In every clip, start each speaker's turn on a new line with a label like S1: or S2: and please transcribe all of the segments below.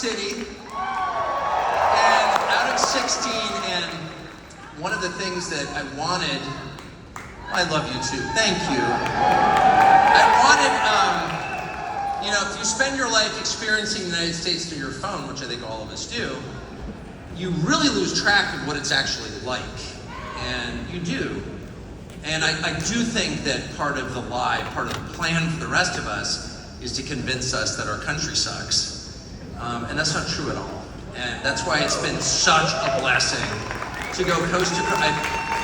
S1: city, and out of 16, and one of the things that I wanted, I love you too, thank you. I wanted, if you spend your life experiencing the United States through your phone, which I think all of us do, you really lose track of what it's actually like, and you do. And I do think that part of the lie, part of the plan for the rest of us, is to convince us that our country sucks. And that's not true at all. And that's why it's been such a blessing to go coast to coast.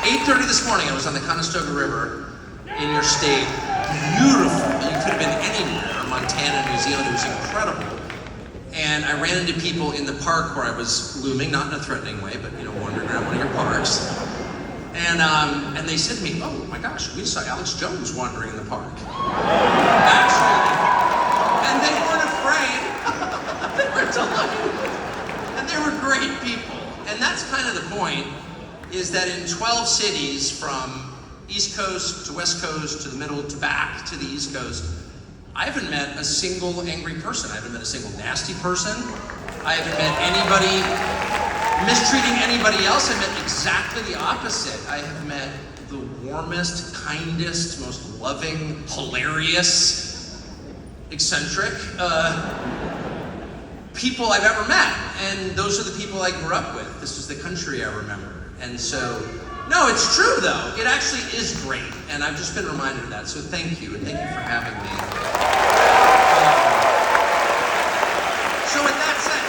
S1: 8:30 this morning, I was on the Conestoga River in your state. Beautiful. You could have been anywhere, Montana, New Zealand. It was incredible. And I ran into people in the park where I was looming, not in a threatening way, but wandering around one of your parks. And they said to me, "Oh my gosh, we saw Alex Jones wandering in the park." Actually. And they weren't afraid. They were delighted. And they were great people. And that's kind of the point, is that in 12 cities, from East Coast to West Coast to the middle to back to the East Coast, I haven't met a single angry person. I haven't met a single nasty person. I haven't met anybody mistreating anybody else. I met exactly the opposite. I have met the warmest, kindest, most loving, hilarious, eccentric people I've ever met. And those are the people I grew up with. This is the country I remember. And so, no, it's true though. It actually is great. And I've just been reminded of that. So thank you, and thank you for having me. So with that said,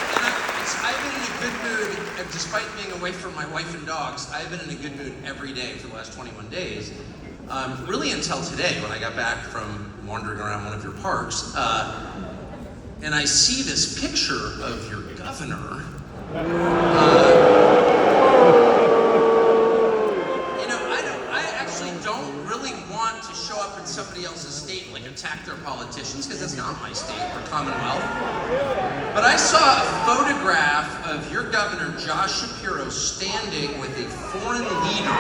S1: I've been in a good mood, despite being away from my wife and dogs. I've been in a good mood every day for the last 21 days. Really until today, when I got back from wandering around one of your parks. And I see this picture of your governor. I actually don't really want to show up in somebody else's state and attack their politicians, because that's not my state or Commonwealth. But I saw a photograph of your governor, Josh Shapiro, standing with a foreign leader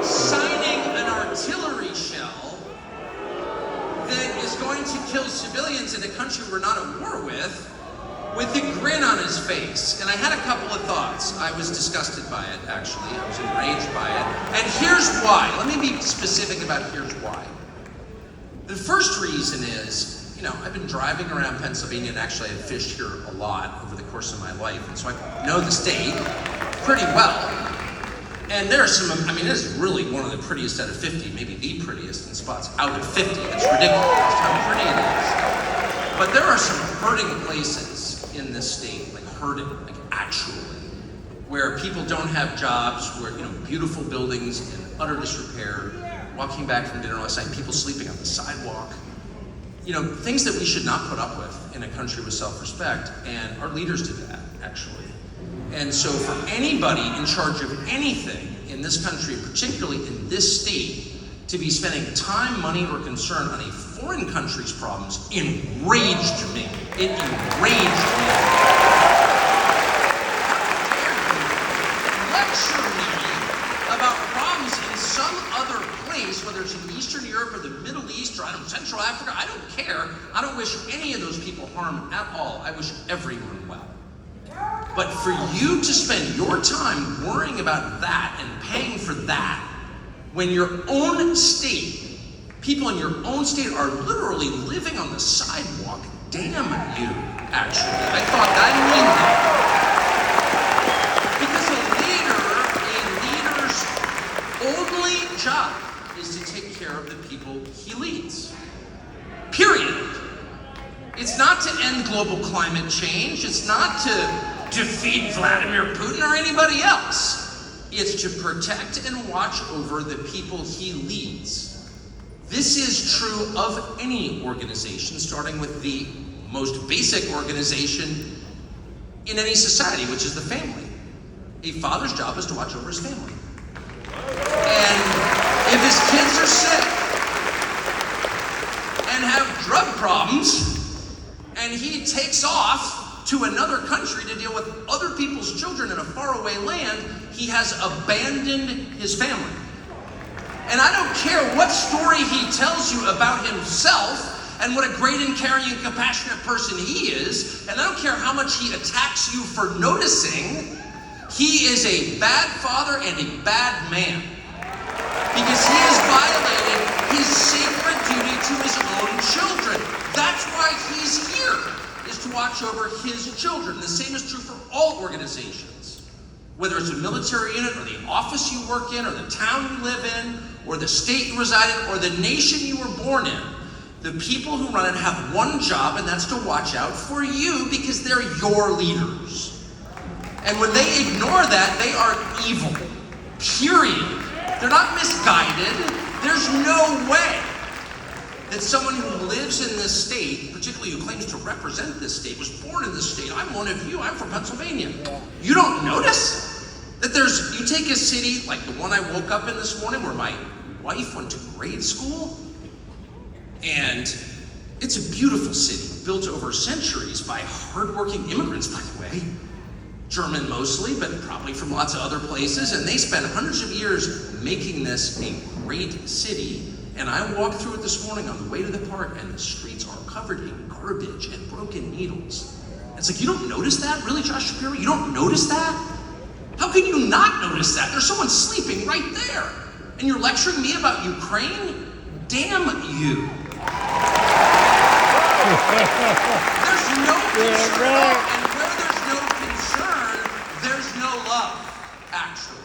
S1: signing an artillery shell that is going to kill civilians in a country we're not at war with a grin on his face. And I had a couple of thoughts. I was disgusted by it, actually. I was enraged by it. And here's why. Let me be specific about here's why. The first reason is, I've been driving around Pennsylvania, and actually I've fished here a lot over the course of my life, and so I know the state pretty well. And there are some, this is really one of the prettiest out of 50, maybe the prettiest in spots out of 50. It's ridiculous how pretty it is. But there are some hurting places in this state, actually, where people don't have jobs, where, beautiful buildings in utter disrepair, walking back from dinner last night, people sleeping on the sidewalk. Things that we should not put up with in a country with self-respect, and our leaders do that, actually. And so for anybody in charge of anything in this country, particularly in this state, to be spending time, money, or concern on a foreign country's problems enraged me. It enraged me. Lecture me about problems in some other place, whether it's in Eastern Europe or the Middle East or Central Africa. I don't care. I don't wish any of those people harm at all. I wish everyone well. But for you to spend your time worrying about that and paying for that, when your own state, people in your own state are literally living on the sidewalk, damn you, actually. I thought that, I mean that. Because a leader's only job is to take care of the people he leads. Period. It's not to end global climate change. It's not to defeat Vladimir Putin or anybody else. It's to protect and watch over the people he leads. This is true of any organization, starting with the most basic organization in any society, which is the family. A father's job is to watch over his family. And if his kids are sick and have drug problems, and he takes off to another country to deal with other people's children in a faraway land, he has abandoned his family. And I don't care what story he tells you about himself, and what a great and caring and compassionate person he is, and I don't care how much he attacks you for noticing, he is a bad father and a bad man. Because he has violated his sacred duty to his own children. That's why he's here, is to watch over his children. The same is true for all organizations. Whether it's a military unit, or the office you work in, or the town you live in, or the state you reside in, or the nation you were born in, the people who run it have one job, and that's to watch out for you because they're your leaders. And when they ignore that, they are evil. Period. They're not misguided. There's no way that someone who lives in this state, particularly who claims to represent this state, was born in this state. I'm one of you. I'm from Pennsylvania. You don't notice that you take a city like the one I woke up in this morning where my wife went to grade school, and it's a beautiful city built over centuries by hardworking immigrants, by the way. German mostly, but probably from lots of other places, and they spent hundreds of years making this a great city. And I walked through it this morning on the way to the park, and the streets are covered in garbage and broken needles. It's like, you don't notice that? Really, Josh Shapiro? You don't notice that? How can you not notice that? There's someone sleeping right there. And you're lecturing me about Ukraine? Damn you. There's no concern, and where there's no concern, there's no love, actually.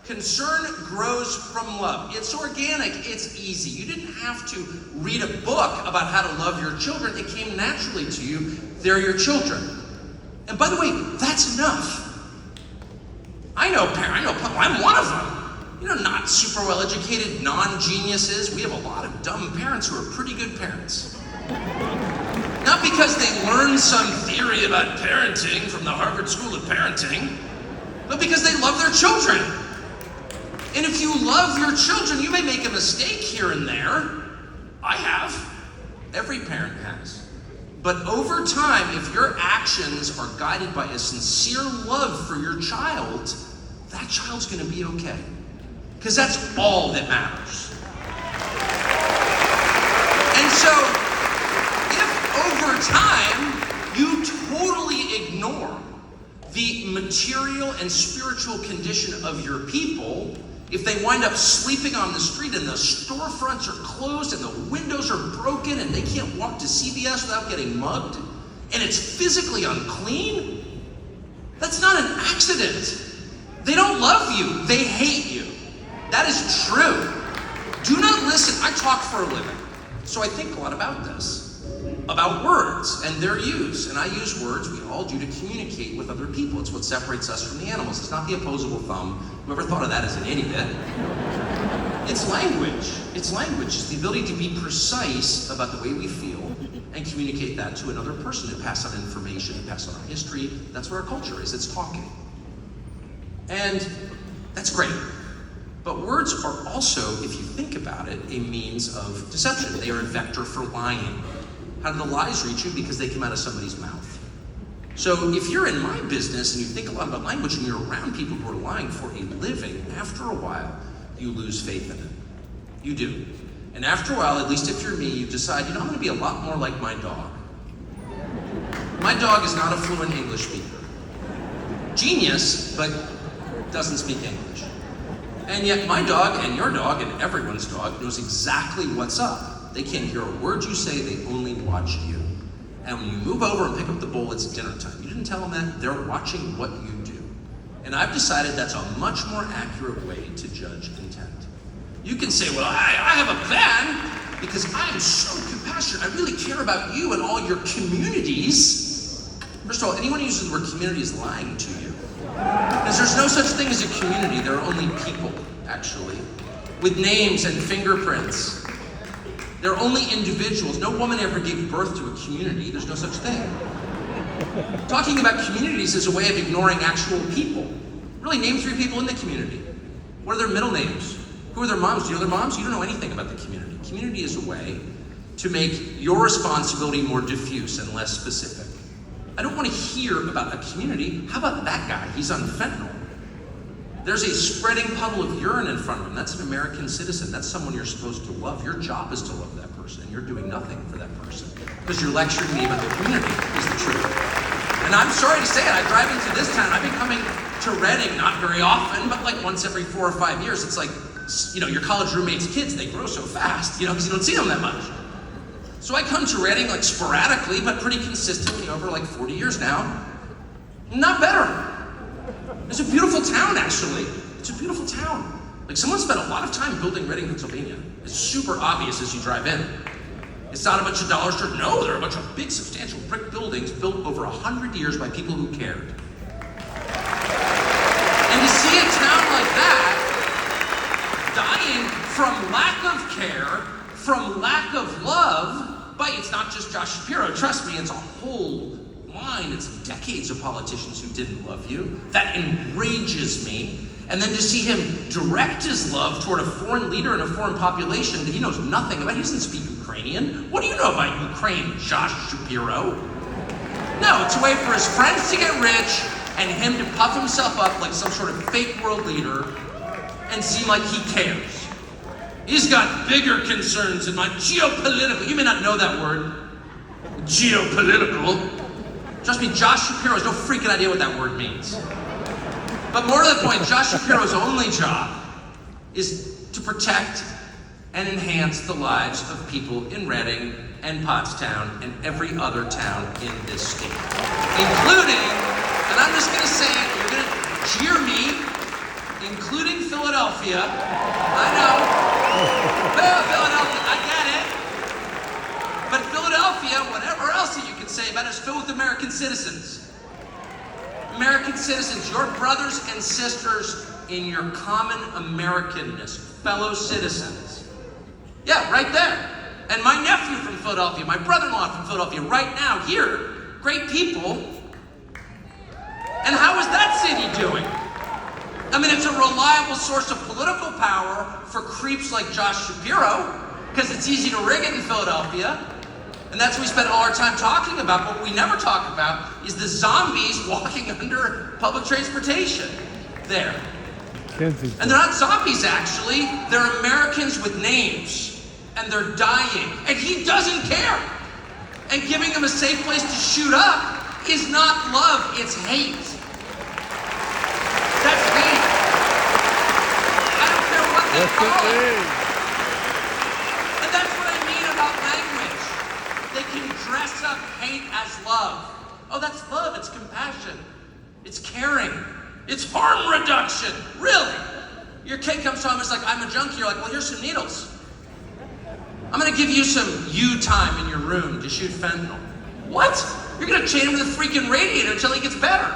S1: Concern grows from love. It's organic, it's easy. You didn't have to read a book about how to love your children. It came naturally to you. They're your children. And by the way, that's enough. I'm one of them. Not super well-educated non-geniuses. We have a lot of dumb parents who are pretty good parents. Not because they learned some theory about parenting from the Harvard School of Parenting, but because they love their children. And if you love your children, you may make a mistake here and there. I have. Every parent has. But over time, if your actions are guided by a sincere love for your child, that child's going to be okay. Because that's all that matters. And so, if over time you totally ignore the material and spiritual condition of your people, if they wind up sleeping on the street and the storefronts are closed and the windows are broken and they can't walk to CVS without getting mugged, and it's physically unclean, that's not an accident. They don't love you, they hate you. That is true. Do not listen. I talk for a living, so I think a lot about this, about words and their use. And I use words, we all do, to communicate with other people. It's what separates us from the animals. It's not the opposable thumb. Whoever thought of that is an idiot. It's language. It's language. It's the ability to be precise about the way we feel and communicate that to another person, to pass on information, to pass on our history. That's what our culture is. It's talking. And that's great. But words are also, if you think about it, a means of deception. They are a vector for lying. How do the lies reach you? Because they come out of somebody's mouth. So if you're in my business and you think a lot about language and you're around people who are lying for a living, after a while, you lose faith in it. You do. And after a while, at least if you're me, you decide, I'm going to be a lot more like my dog. My dog is not a fluent English speaker. Genius, but doesn't speak English. And yet my dog and your dog and everyone's dog knows exactly what's up. They can't hear a word you say, they only watch you. And when you move over and pick up the bowl, it's dinner time. You didn't tell them that, they're watching what you do. And I've decided that's a much more accurate way to judge intent. You can say, well, I have a plan because I'm so compassionate. I really care about you and all your communities. First of all, anyone who uses the word community is lying to you. Because there's no such thing as a community. There are only people, actually, with names and fingerprints. They're only individuals. No woman ever gave birth to a community. There's no such thing. Talking about communities is a way of ignoring actual people. Really, name 3 people in the community. What are their middle names? Who are their moms? Do you know their moms? You don't know anything about the community. Community is a way to make your responsibility more diffuse and less specific. I don't want to hear about a community. How about that guy? He's on fentanyl. There's a spreading puddle of urine in front of him. That's an American citizen. That's someone you're supposed to love. Your job is to love that person. person, and you're doing nothing for that person because you're lecturing me about the community is the truth. And I'm sorry to say it, I drive into this town. I've been coming to Reading, not very often, but like once every 4 or 5 years. It's like, you know, your college roommates' kids, they grow so fast, you know, because you don't see them that much. So I come to Reading like sporadically, but pretty consistently over like 40 years now. Not better. It's a beautiful town, actually. It's a beautiful town. Like someone spent a lot of time building Reading, Pennsylvania. It's super obvious as you drive in. It's not a bunch of dollar stores. No, there are a bunch of big, substantial brick buildings built over 100 years by people who cared. And to see a town like that dying from lack of care, from lack of love, but it's not just Josh Shapiro, trust me, it's a whole line, it's decades of politicians who didn't love you. That enrages me. And then to see him direct his love toward a foreign leader and a foreign population that he knows nothing about. He doesn't speak Ukrainian. What do you know about Ukraine, Josh Shapiro? No, it's a way for his friends to get rich and him to puff himself up like some sort of fake world leader and seem like he cares. He's got bigger concerns in mind. Geopolitical. You may not know that word. Geopolitical. Trust me, Josh Shapiro has no freaking idea what that word means. But more to the point, Josh Shapiro's only job is to protect and enhance the lives of people in Reading and Pottstown and every other town in this state. Including, and I'm just gonna say it, you're gonna jeer me, including Philadelphia. I know. Well, Philadelphia, I get it. But Philadelphia, whatever else that you can say about it, is filled with American citizens. American citizens, your brothers and sisters in your common Americanness, fellow citizens. Yeah, right there. And my nephew from Philadelphia, my brother-in-law from Philadelphia, right now, here, great people. And how is that city doing? I mean, it's a reliable source of political power for creeps like Josh Shapiro, because it's easy to rig it in Philadelphia. And that's what we spend all our time talking about. But what we never talk about is the zombies walking under public transportation there. And they're not zombies, actually. They're Americans with names. And they're dying. And he doesn't care. And giving them a safe place to shoot up is not love, it's hate. That's hate. I don't care what they call it. And that's what I mean about language. They can dress up hate as love. Oh, that's love, it's compassion. It's caring. It's harm reduction. Really? Your kid comes home and is like, I'm a junkie. You're like, well, here's some needles. I'm gonna give you some time in your room to shoot fentanyl. What? You're gonna chain him to the freaking radiator until he gets better.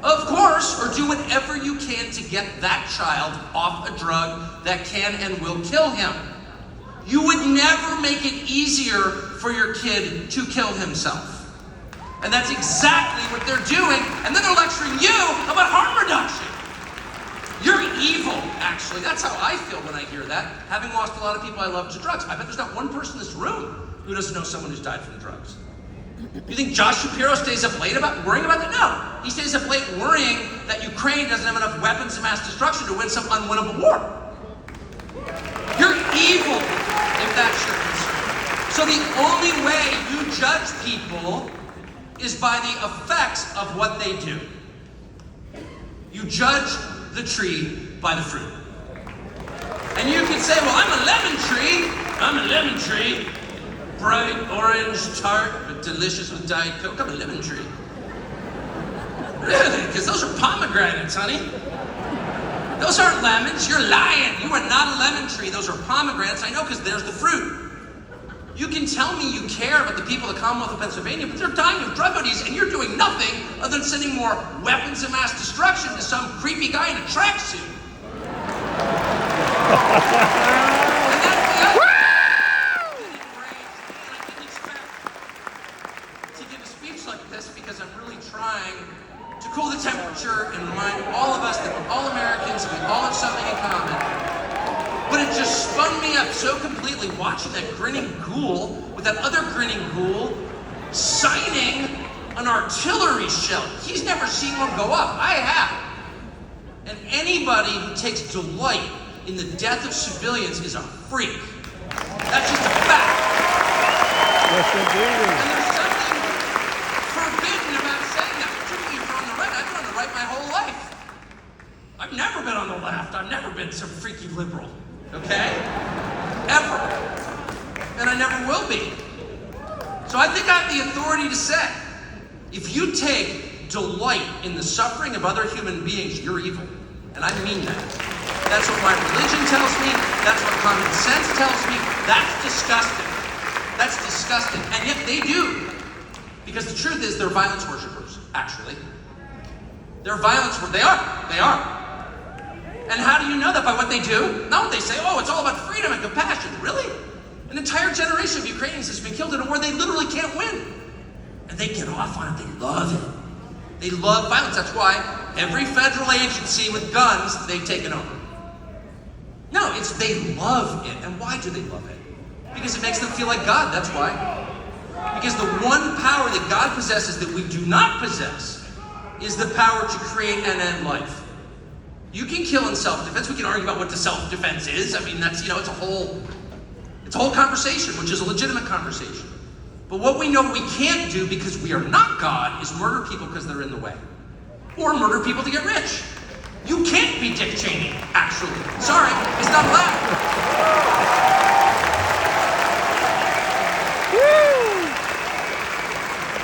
S1: Of course, or do whatever you can to get that child off a drug that can and will kill him. You would never make it easier for your kid to kill himself. And that's exactly what they're doing. And then they're lecturing you about harm reduction. You're evil, actually. That's how I feel when I hear that. Having lost a lot of people I love to drugs. I bet there's not one person in this room who doesn't know someone who's died from drugs. You think Josh Shapiro stays up late worrying about that? No. He stays up late worrying that Ukraine doesn't have enough weapons of mass destruction to win some unwinnable war. You're evil, if that's your concern. So the only way you judge people is by the effects of what they do. You judge the tree by the fruit. And you can say, well, I'm a lemon tree. I'm a lemon tree. Bright orange, tart, but delicious with Diet Coke. I'm a lemon tree. Really? Because those are pomegranates, honey. Those aren't lemons. You're lying. You are not a lemon tree. Those are pomegranates. I know, because there's the fruit. You can tell me you care about the people of the Commonwealth of Pennsylvania, but they're dying of drug overdose, and you're doing nothing other than sending more weapons of mass destruction to some creepy guy in a tracksuit. And that's the other. I didn't expect to give a speech like this because I'm really trying to cool the temperature and remind all of us that we're all Americans and we all have something in common. But it just spun me up so completely watching that grinning ghoul with that other grinning ghoul signing an artillery shell. He's never seen one go up. I have. And anybody who takes delight in the death of civilians is a freak. That's just a fact. And there's something forbidden about saying that, particularly if you're on the right. I've been on the right my whole life. I've never been on the left. I've never been some freaky liberal, okay? Ever. And I never will be. So I think I have the authority to say, if you take delight in the suffering of other human beings, you're evil. And I mean that. That's what my religion tells me. That's what common sense tells me. That's disgusting. That's disgusting. And yet they do. Because the truth is, they're violence worshipers, actually. They're violence worshipers. They are. And how do you know that? By what they do? Not what they say. Oh, it's all about freedom and compassion. Really? An entire generation of Ukrainians has been killed in a war they literally can't win. And they get off on it. They love it. They love violence. That's why every federal agency with guns, they've taken over. No, it's they love it. And why do they love it? Because it makes them feel like God. That's why. Because the one power that God possesses that we do not possess is the power to create and end life. You can kill in self-defense. We can argue about what the self-defense is. I mean, that's, it's a whole conversation, which is a legitimate conversation. But what we know we can't do because we are not God is murder people because they're in the way. Or murder people to get rich. You can't be Dick Cheney, actually. Sorry, it's not allowed.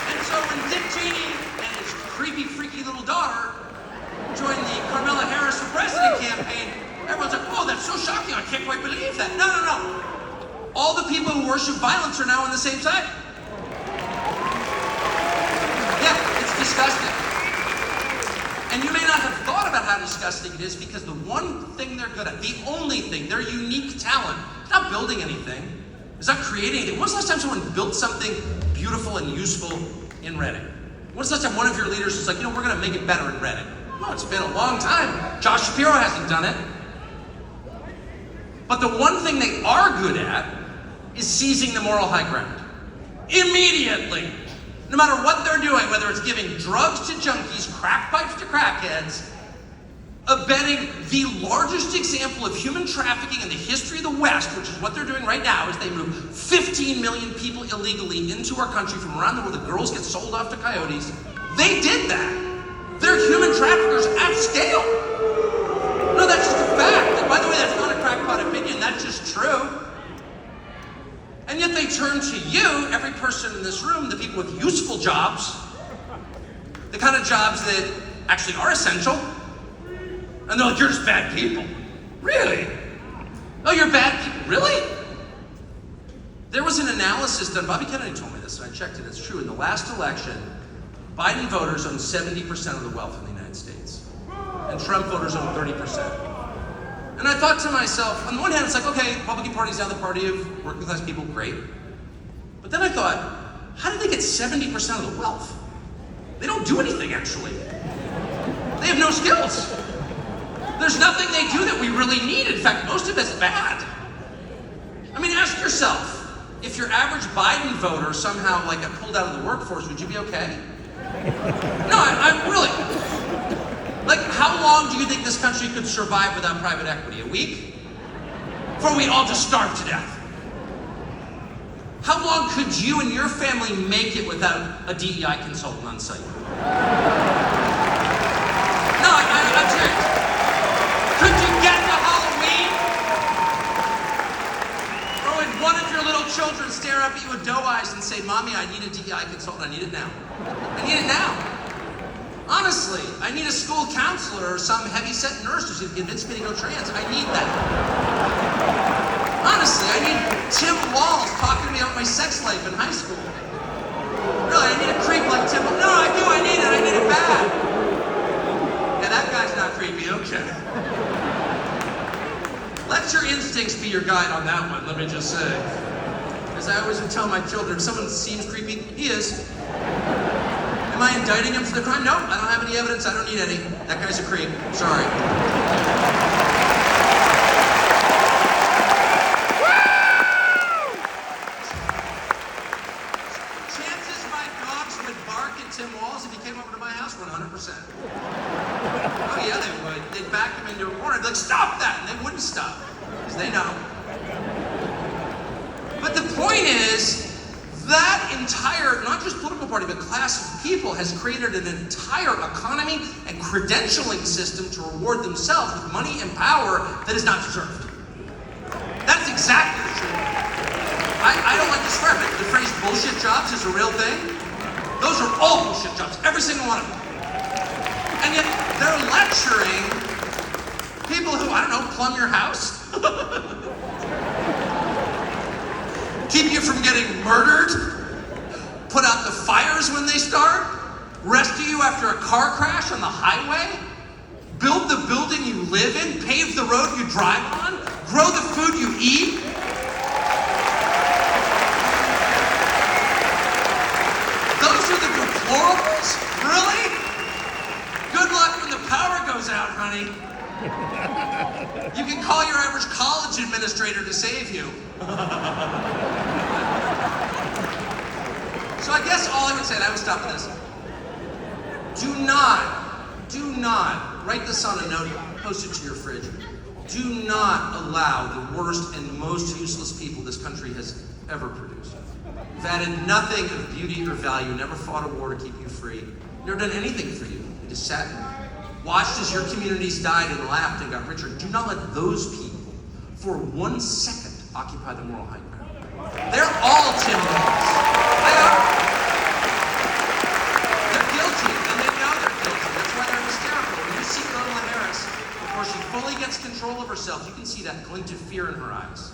S1: And so when Dick Cheney and his creepy, freaky little daughter joined the Carmela Harris for President campaign, everyone's like, oh, that's so shocking. I can't quite believe that. No. All the people who worship violence are now on the same side. Yeah, it's disgusting. And you may not have thought about how disgusting it is because the one thing they're good at, the only thing, their unique talent, is not building anything. It's not creating anything. When was the last time someone built something beautiful and useful in Reading? When was the last time one of your leaders was like, we're going to make it better in Reading? No, it's been a long time. Josh Shapiro hasn't done it. But the one thing they are good at is seizing the moral high ground. Immediately. No matter what they're doing, whether it's giving drugs to junkies, crack pipes to crackheads, abetting the largest example of human trafficking in the history of the West, which is what they're doing right now, is they move 15 million people illegally into our country from around the world. The girls get sold off to coyotes. They did that. They're human traffickers at scale. No, that's just a fact. And by the way, that's not a crackpot opinion. That's just true. And yet they turn to you, every person in this room, the people with useful jobs, the kind of jobs that actually are essential, and they're like, you're just bad people. Really? Oh, you're bad people? Really? There was an analysis done, Bobby Kennedy told me this, and I checked it, it's true. In the last election, Biden voters own 70% of the wealth in the United States, and Trump voters own 30%. And I thought to myself, on the one hand, it's like, okay, the Republican Party's now the party of working class people, great. But then I thought, how did they get 70% of the wealth? They don't do anything, actually. They have no skills. There's nothing they do that we really need. In fact, most of it's bad. I mean, ask yourself, if your average Biden voter somehow got pulled out of the workforce, would you be okay? No, I'm really... how long do you think this country could survive without private equity? A week? Before we all just starve to death. How long could you and your family make it without a DEI consultant on site? No, I'm serious. Could you get to Halloween? Or would one of your little children stare up at you with doe eyes and say, Mommy, I need a DEI consultant. I need it now. I need it now. Honestly, I need a school counselor or some heavy-set nurse who's going to convince me to go trans. I need that. Honestly, I need Tim Walz talking to me about my sex life in high school. Really, I need a creep like Tim Walz. No, I do, I need it bad. Yeah, that guy's not creepy, okay. Let your instincts be your guide on that one, let me just say. As I always would tell my children, if someone seems creepy, he is. Am I indicting him for the crime? No, I don't have any evidence. I don't need any. That guy's a creep. Sorry. Chances my dogs would bark at Tim Walz if he came over to my house 100%. Oh yeah, they would. They'd back him into a corner. They'd be like, stop that! And they wouldn't stop. Because they know. But the point is, That entire, not just political party, but class of people has created an entire economy and credentialing system to reward themselves with money and power that is not deserved. That's exactly the truth. I don't like to swear, but the phrase bullshit jobs is a real thing. Those are all bullshit jobs, every single one of them. And yet they're lecturing people who, I don't know, plumb your house. Keep you from getting murdered, put out the fires when they start, rescue you after a car crash on the highway, build the building you live in, pave the road you drive on, grow the food you eat. Those are the deplorables? Really? Good luck when the power goes out, honey. You can call your average college administrator to save you. So I guess all I would say, and I would stop with this, do not write this on a note, post it to your fridge. Do not allow the worst and most useless people this country has ever produced. You've added nothing of beauty or value, never fought a war to keep you free, never done anything for you. You just sat and watched as your communities died and laughed and got richer. Do not let those people, for 1 second, occupy the moral high ground. They're all Tim Walz. They are. They're guilty, and they know they're guilty. That's why they're hysterical. When you see Kamala Harris, before she fully gets control of herself, you can see that glint of fear in her eyes.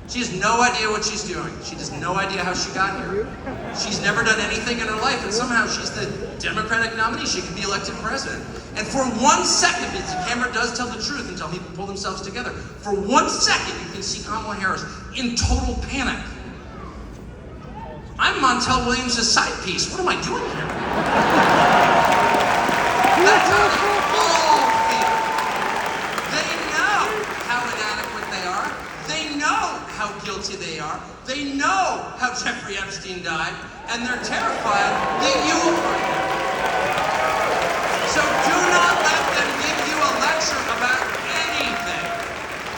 S1: She has no idea what she's doing. She has no idea how she got here. She's never done anything in her life, and somehow she's the Democratic nominee. She can be elected president. And for 1 second, because the camera does tell the truth until people pull themselves together, for 1 second you can see Kamala Harris in total panic. I'm Montel Williams' side piece. What am I doing here? That's how they all feel. They know how inadequate they are. They know how guilty they are. They know how Jeffrey Epstein died, and they're terrified that you will find out. So do not let them give you a lecture about anything.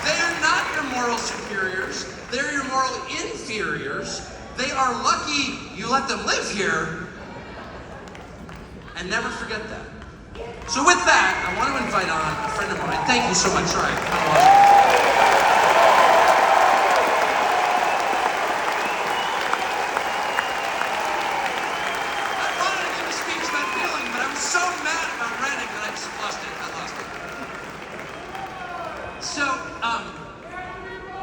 S1: They are not your moral superiors. They're your moral inferiors. They are lucky you let them live here. And never forget that. So with that, I want to invite on a friend of mine. Thank you so much, Ryan. How awesome.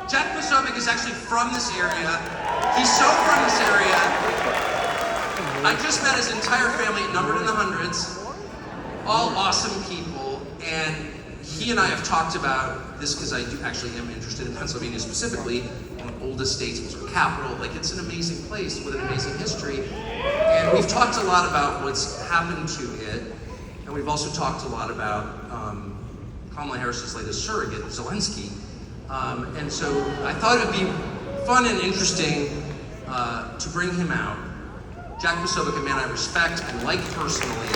S1: Jack Posobiec is actually from this area. He's so from this area. I just met his entire family, numbered in the hundreds. All awesome people. And he and I have talked about this because I actually am interested in Pennsylvania specifically. One of the oldest states, it was our capital. Like, it's an amazing place with an amazing history. And we've talked a lot about what's happened to it. And we've also talked a lot about Kamala Harris's latest surrogate, Zelensky. And so I thought it would be fun and interesting to bring him out. Jack Posobiec, a man I respect and like personally,